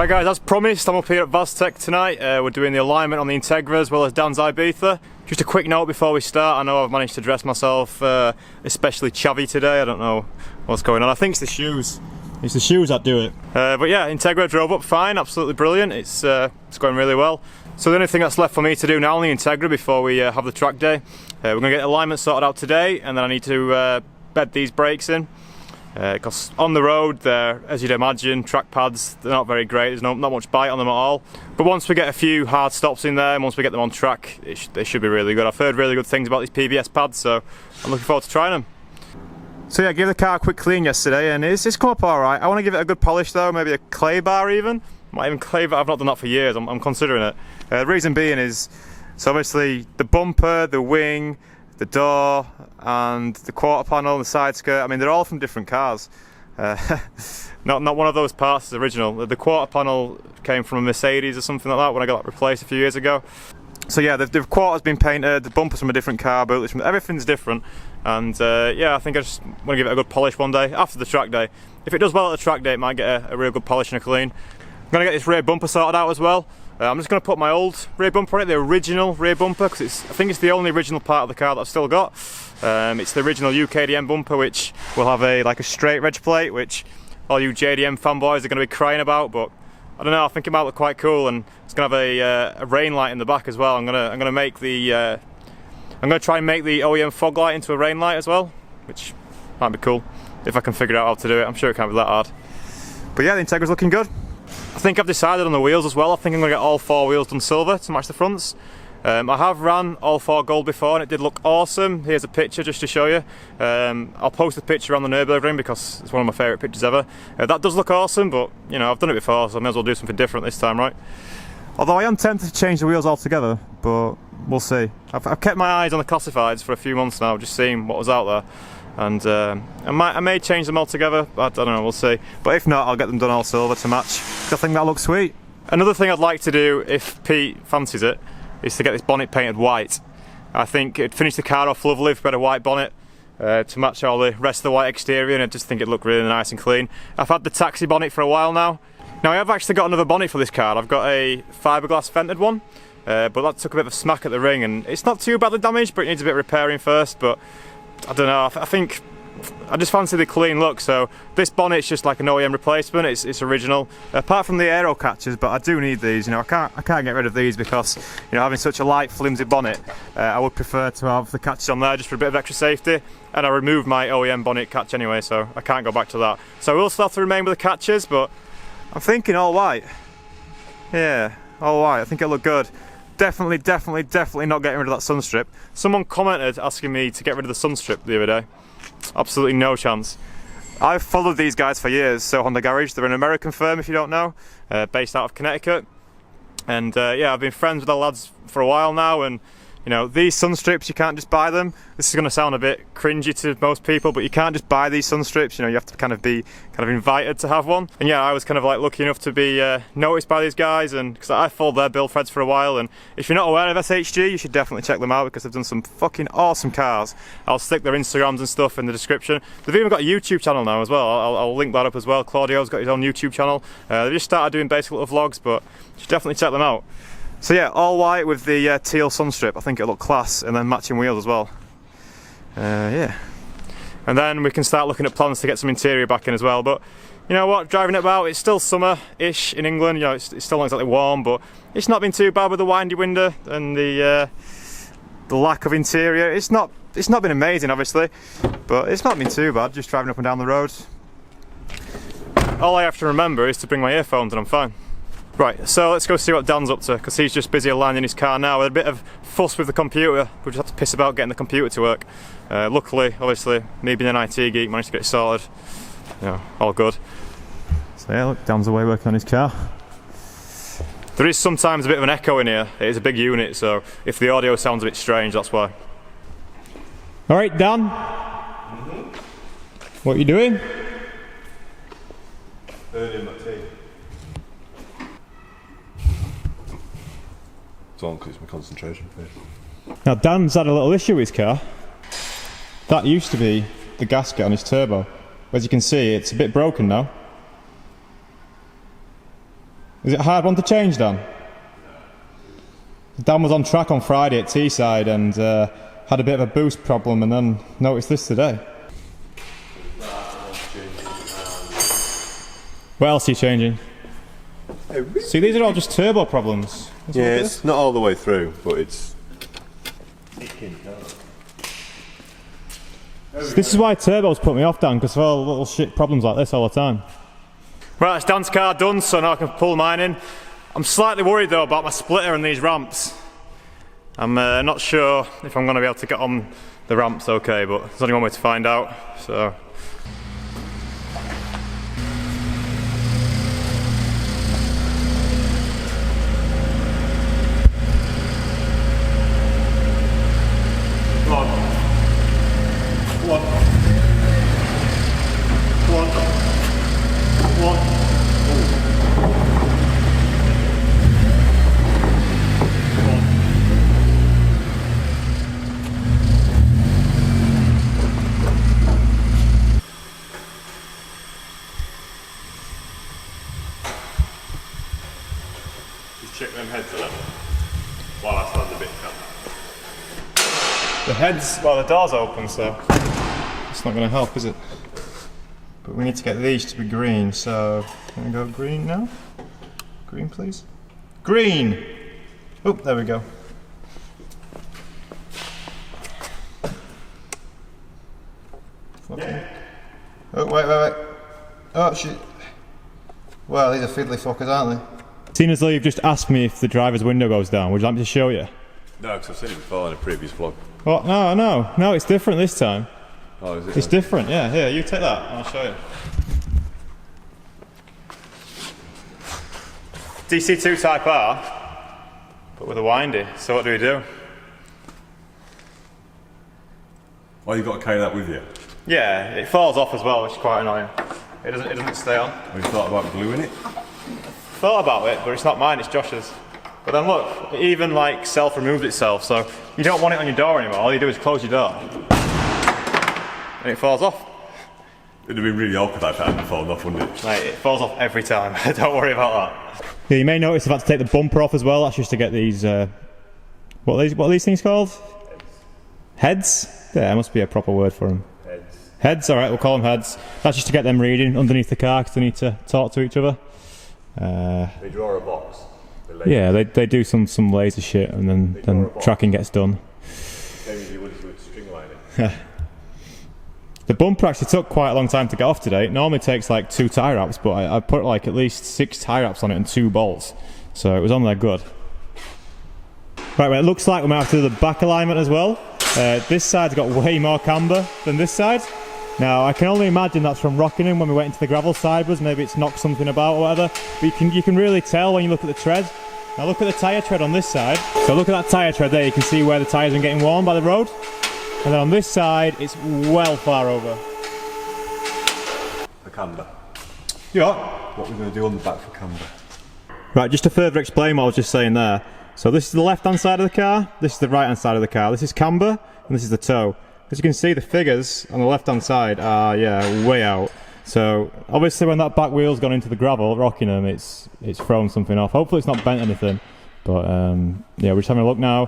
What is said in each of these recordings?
Right guys, as promised, I'm up here at Vaztec tonight. We're doing the alignment on the Integra as well as Dan's Ibiza. Just a quick note before we start, I know I've managed to dress myself especially chavvy today. I don't know what's going on. I think it's the shoes. It's the shoes that do it. But yeah, Integra drove up fine, absolutely brilliant. It's going really well. So the only thing that's left for me to do now on the Integra before we have the track day, we're going to get alignment sorted out today, and then I need to bed these brakes in. Because on the road, they're, as you'd imagine, track pads, they're not very great, there's not much bite on them at all. But once we get a few hard stops in there, and once we get them on track, they should be really good. I've heard really good things about these PBS pads, so I'm looking forward to trying them. So yeah, I gave the car a quick clean yesterday, and it's come up alright. I want to give it a good polish though, maybe a clay bar even. Might even clay bar, I've not done that for years, I'm considering it. The reason being is, so obviously the bumper, the wing, the door and the quarter panel and the side skirt, I mean they're all from different cars. Not one of those parts is original. The quarter panel came from a Mercedes or something like that when I got that replaced a few years ago. So yeah, the quarter's been painted, the bumper's from a different car, but everything's different. And yeah, I think I just want to give it a good polish one day after the track day. If it does well at the track day, it might get a real good polish and a clean. I'm going to get this rear bumper sorted out as well. I'm just going to put my old rear bumper on it, the original rear bumper, because I think it's the only original part of the car that I've still got. It's the original UKDM bumper, which will have like a straight reg plate, which all you JDM fanboys are going to be crying about. But I don't know, I think it might look quite cool, and it's going to have a rain light in the back as well. I'm going to make the I'm going to try and make the OEM fog light into a rain light as well, which might be cool if I can figure out how to do it. I'm sure it can't be that hard. But yeah, the Integra's looking good. I think I've decided on the wheels as well. I think I'm going to get all four wheels done silver to match the fronts. I have ran all four gold before and it did look awesome. Here's a picture just to show you. I'll post the picture on the Nürburgring because it's one of my favourite pictures ever. That does look awesome, but you know, I've done it before, so I may as well do something different this time, right? Although I am tempted to change the wheels altogether, but we'll see. I've kept my eyes on the classifieds for a few months now, just seeing what was out there. And I may change them all together, I don't know, we'll see. But if not, I'll get them done all silver to match. I think that looks sweet. Another thing I'd like to do, if Pete fancies it, is to get this bonnet painted white. I think it'd finish the car off lovely if we had a white bonnet to match all the rest of the white exterior, and I just think it'd look really nice and clean. I've had the taxi bonnet for a while now. Now I have actually got another bonnet for this car. I've got a fiberglass vented one, but that took a bit of a smack at the ring, and it's not too badly damaged, but it needs a bit of repairing first. But I don't know, I think I just fancy the clean look, so this bonnet's just like an OEM replacement, it's original. Apart from the aero catches, but I do need these, you know, I can't get rid of these because, you know, having such a light flimsy bonnet, I would prefer to have the catches on there just for a bit of extra safety, and I removed my OEM bonnet catch anyway, so I can't go back to that. So I will still have to remain with the catches, but I'm thinking all white. Yeah, all white, I think it'll look good. Definitely not getting rid of that sun strip. Someone commented asking me to get rid of the sun strip the other day. Absolutely no chance. I've followed these guys for years, so Honda Garage, they're an American firm if you don't know, based out of Connecticut. And yeah, I've been friends with the lads for a while now, and you know, these sun strips, you can't just buy them. This is going to sound a bit cringy to most people, but you can't just buy these sun strips, you know, you have to kind of be invited to have one. And yeah, I was kind of like lucky enough to be noticed by these guys, and because I followed their build threads for a while, and if you're not aware of SHG, you should definitely check them out because they've done some fucking awesome cars. I'll stick their Instagrams and stuff in the description. They've even got a YouTube channel now as well. I'll link that up as well. Claudio's got his own YouTube channel. They've just started doing basic little vlogs, but you should definitely check them out. So yeah, all white with the teal sun strip. I think it'll look class, and then matching wheels as well. Yeah. And then we can start looking at plans to get some interior back in as well. But you know what, driving it about, it's still summer-ish in England. You know, it's still not exactly warm, but it's not been too bad with the windy window and the lack of interior. It's not been amazing, obviously, but it's not been too bad. Just driving up and down the road. All I have to remember is to bring my earphones, and I'm fine. Right, so let's go see what Dan's up to, because he's just busy aligning his car now with a bit of fuss with the computer. We just had to piss about getting the computer to work. Luckily, obviously, me being an IT geek, managed to get it sorted. You know, all good. So yeah, look, Dan's away working on his car. There is sometimes a bit of an echo in here. It is a big unit, so if the audio sounds a bit strange, that's why. Alright, Dan. What are you doing? Burning my tea. It's on because it's my concentration phase. Now Dan's had a little issue with his car. That used to be the gasket on his turbo. As you can see, it's a bit broken now. Is it a hard one to change, Dan? Dan was on track on Friday at Teesside and had a bit of a boost problem and then noticed this today. What else are you changing? See, these are all just turbo problems. Yeah, it's not all the way through, but it's... This is why turbos put me off, Dan, because of all little shit problems like this all the time. Right, it's Dan's car done, so now I can pull mine in. I'm slightly worried though about my splitter and these ramps. I'm not sure if I'm going to be able to get on the ramps okay, but there's only one way to find out, so... Check them heads a level while I stand a bit calm. The heads, well, the door's open, so it's not going to help, is it? But we need to get these to be green, so can we go green now? Green, please. Green! Oh, there we go. Okay. Oh, wait. Oh, shit. Well, these are fiddly fuckers, aren't they? Seeing as though you've just asked me if the driver's window goes down, would you like me to show you? No, because I've seen it before in a previous vlog. What? No, it's different this time. Oh, is it? It's different, yeah. Here, you take that, and I'll show you. DC2 Type R, but with a windy. So what do we do? Well, you've got to carry that with you. Yeah, it falls off as well, which is quite annoying. It doesn't stay on. Have you thought about gluing it? Thought about it, but it's not mine, it's Josh's. But then look, it even like self-removed itself, so you don't want it on your door anymore. All you do is close your door, and it falls off. It'd have been really awkward if it hadn't fallen off, wouldn't it? Mate, it falls off every time. Don't worry about that. Yeah, you may notice I've had to take the bumper off as well. That's just to get these. What are these things called? Heads. Yeah, there must be a proper word for them. Heads. All right, we'll call them heads. That's just to get them reading underneath the car because they need to talk to each other. They draw a box. Yeah, they do some laser shit, and then tracking gets done. The bumper actually took quite a long time to get off today. It normally takes like 2 tie wraps, but I put like at least 6 tie wraps on it and 2 bolts, so it was on there good. Right, well, it looks like we might have to do the back alignment as well. This side's got way more camber than this side. Now, I can only imagine that's from rocking in when we went into the gravel sideways. Maybe it's knocked something about or whatever. But you can really tell when you look at the tread. Now look at the tyre tread on this side. So look at that tyre tread there. You can see where the tyres are getting worn by the road. And then on this side, it's well far over. The camber. Yeah. What we're going to do on the back for camber. Right, just to further explain what I was just saying there. So this is the left-hand side of the car. This is the right-hand side of the car. This is camber, and this is the toe. As you can see, the figures on the left-hand side are, yeah, way out. So obviously when that back wheel's gone into the gravel, Rockingham, it's thrown something off. Hopefully it's not bent anything. But yeah, we're just having a look now.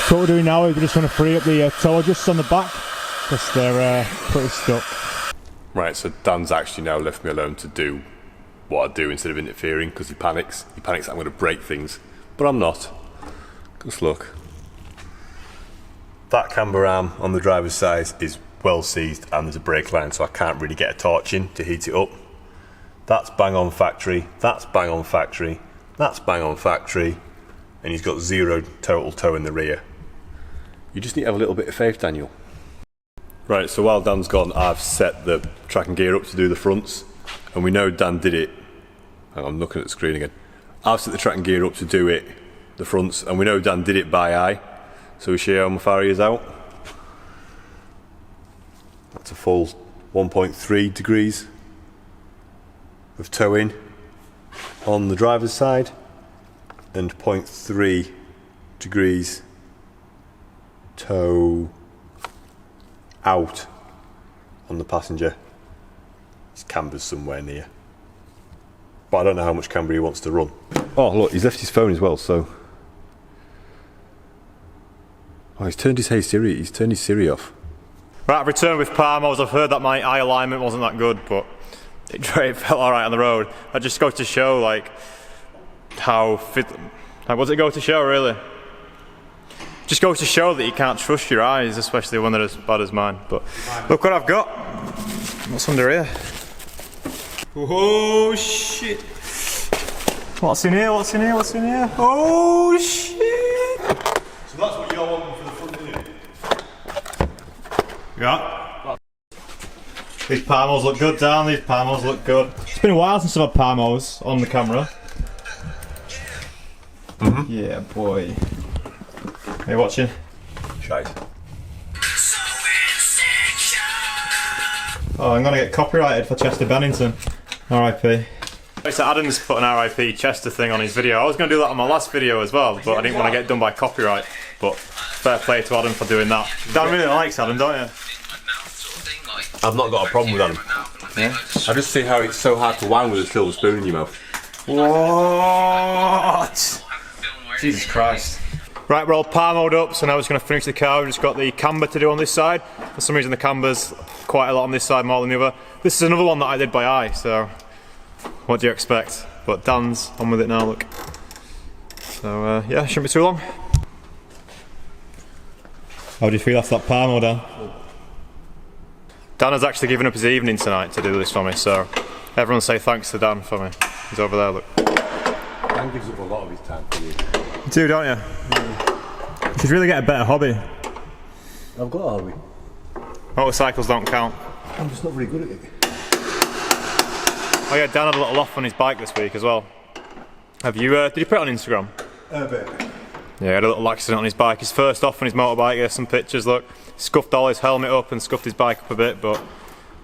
So what we're doing now is we're just going to free up the toe adjusters on the back because they're pretty stuck. Right, so Dan's actually now left me alone to do what I do instead of interfering because he panics. He panics that I'm going to break things, but I'm not. Just look. That camber arm on the driver's side is well seized and there's a brake line, so I can't really get a torch in to heat it up. That's bang on factory, that's bang on factory, that's bang on factory, and he's got 0 total toe in the rear. You just need to have a little bit of faith, Daniel. Right, so while Dan's gone, I've set the track and gear up to do the fronts, and we know Dan did it. I'm looking at the screen again. I've set the track and gear up to do it, the fronts, and we know Dan did it by eye. So we see how far he is out. That's a full 1.3 degrees of toe in on the driver's side, and 0.3 degrees toe out on the passenger. His camber's somewhere near. But I don't know how much camber he wants to run. Oh look, he's left his phone as well, so... Oh, he's turned his Siri off. Right, I've returned with Palmos. I've heard that my eye alignment wasn't that good, but it felt alright on the road. That just goes to show, like, how fit... Like, what's it go to show, really? Just goes to show that you can't trust your eyes, especially when they're as bad as mine. But look what I've got. What's under here? Oh shit! What's in here? What's in here? What's in here? Oh shit! So that's what you're wanting for the front, isn't it? Yeah. These Palmos look good, Dan. These Palmos look good. It's been a while since I've had Palmos on the camera. Mm-hmm. Yeah, boy. Are you watching? Shite. Oh, I'm gonna get copyrighted for Chester Bennington. R.I.P. So Adam's put an R.I.P. Chester thing on his video. I was gonna do that on my last video as well, but I didn't want to get done by copyright. But fair play to Adam for doing that. Dan really likes Adam, don't you? I've not got a problem with Adam. Yeah? I just see how it's so hard to wang with a silver spoon in your mouth. What? Jesus Christ. Right, we're all palmoed up, so now we're just going to finish the car. We've just got the camber to do on this side. For some reason the camber's quite a lot on this side more than the other. This is another one that I did by eye, so what do you expect? But Dan's on with it now, look. So yeah, shouldn't be too long. How do you feel after that palmo, Dan? Dan has actually given up his evening tonight to do this for me, so everyone say thanks to Dan for me. He's over there, look. Dan gives up a lot of his time for you. You do, don't you? Yeah. You should really get a better hobby. I've got a hobby. Motorcycles don't count. I'm just not very good at it. Oh yeah, Dan had a little off on his bike this week as well. Have you, did you put it on Instagram? A bit. Yeah, he had a little accident on his bike. His first off on his motorbike. Here's some pictures, look. Scuffed all his helmet up and scuffed his bike up a bit, but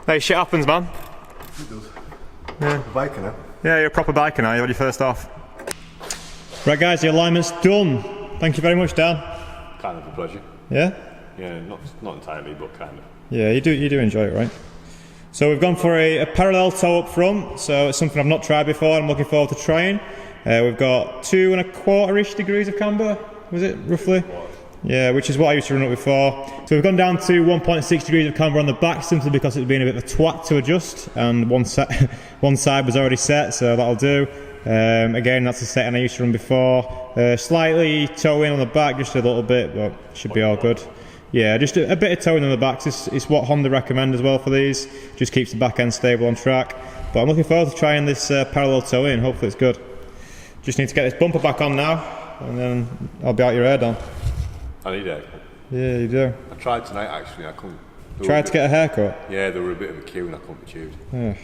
hey, shit happens, man. It does. Yeah. A biker now. Yeah, you're a proper biker now. You had your first off. Right, guys, the alignment's done. Thank you very much, Dan. Kind of a pleasure. Yeah? Yeah, not entirely, but kind of. Yeah, you do enjoy it, right? So we've gone for a parallel toe up front, so it's something I've not tried before. I'm looking forward to trying. We've got 2 1/4-ish degrees of camber, was it, roughly? Yeah, which is what I used to run up before. So we've gone down to 1.6 degrees of camber on the back, simply because it's been a bit of a twat to adjust, and one side was already set, so that'll do. Again, that's the setting I used to run before. Slightly toe in on the back, just a little bit, but should be all good. Yeah, just a bit of towing on the back. It's what Honda recommend as well for these. Just keeps the back end stable on track. But I'm looking forward to trying this parallel toe in. Hopefully it's good. Just need to get this bumper back on now, and then I'll be out your hair, Dan. I need a haircut. Yeah, you do. I tried tonight actually, I couldn't. Tried to get a haircut? Yeah, there were a bit of a queue and I couldn't be chewed. Yeah.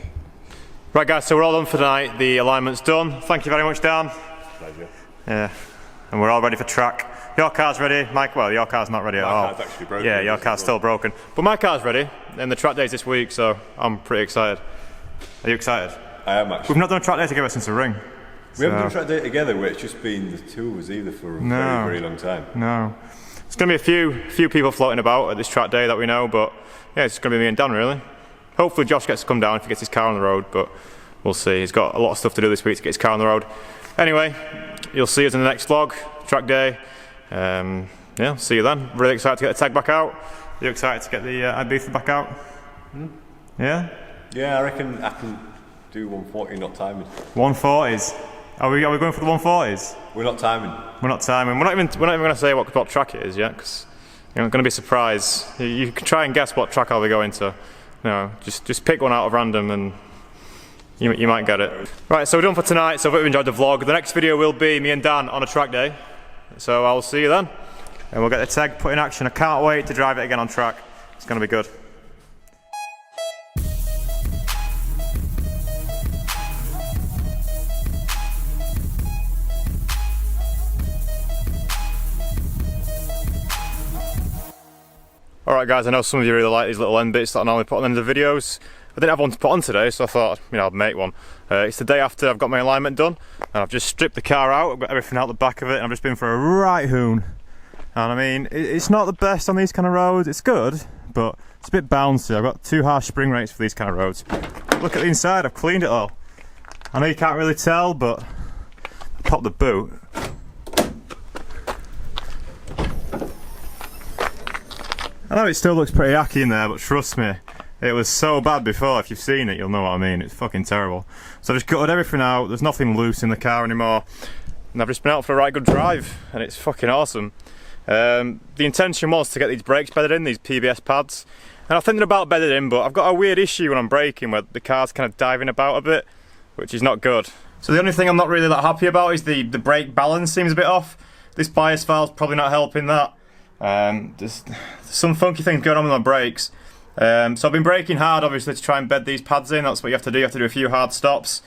Right guys, so we're all done for tonight. The alignment's done. Thank you very much, Dan. Pleasure. Yeah. And we're all ready for track. Your car's ready, Mike. Well, your car's not ready at all. My car's actually broken. Yeah, your car's still broken. But my car's ready, and the track day's this week, so I'm pretty excited. Are you excited? I am actually. We've not done a track day together since the ring. We haven't done a track day together where it's just been the two of us either for a very, very long time. No. There's going to be a few people floating about at this track day that we know, but yeah, it's going to be me and Dan really. Hopefully Josh gets to come down if he gets his car on the road, but we'll see. He's got a lot of stuff to do this week to get his car on the road. Anyway, you'll see us in the next vlog, track day. Yeah, see you then. Really excited to get the tag back out. Are you excited to get the Ibiza back out? Yeah? Yeah, I reckon I can do 140, not timing. 140s? Are we going for the 140s? We're not timing. We're not timing. We're not even going to say what track it is yet, because you're going to be surprised. You can try and guess what track I'll be going to. No, just pick one out of random and you might get it. Right, so we're done for tonight, so I hope you enjoyed the vlog. The next video will be me and Dan on a track day. So I'll see you then. And we'll get the tag put in action. I can't wait to drive it again on track. It's going to be good. Alright guys, I know some of you really like these little end bits that I normally put on the end of the videos. I didn't have one to put on today, so I thought, I'd make one. It's the day after I've got my alignment done, and I've just stripped the car out, I've got everything out the back of it, and I've just been for a right hoon. And I mean, it's not the best on these kind of roads. It's good, but it's a bit bouncy. I've got too harsh spring rates for these kind of roads. Look at the inside, I've cleaned it all. I know you can't really tell, but I popped the boot. I know it still looks pretty hacky in there, but trust me, it was so bad before. If you've seen it, you'll know what I mean. It's fucking terrible. So I've just gutted everything out. There's nothing loose in the car anymore. And I've just been out for a right good drive, and it's fucking awesome. The intention was to get these brakes bedded in, these PBS pads. And I'm thinking about bedded in, but I've got a weird issue when I'm braking where the car's kind of diving about a bit, which is not good. So the only thing I'm not really that happy about is the brake balance seems a bit off. This bias valve's probably not helping that. There's some funky things going on with my brakes. So I've been braking hard, obviously, to try and bed these pads in. That's what you have to do. You have to do a few hard stops.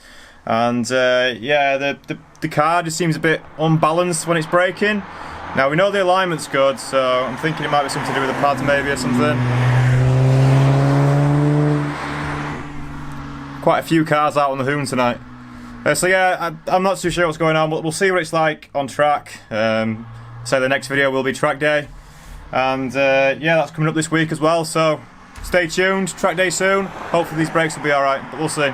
And yeah, the car just seems a bit unbalanced when it's braking. Now we know the alignment's good, so I'm thinking it might be something to do with the pads maybe or something. Quite a few cars out on the Hoon tonight. So yeah, I'm not too sure what's going on, but we'll see what it's like on track. So the next video will be track day. And yeah, that's coming up this week as well, so stay tuned, track day soon. Hopefully these brakes will be alright, but we'll see.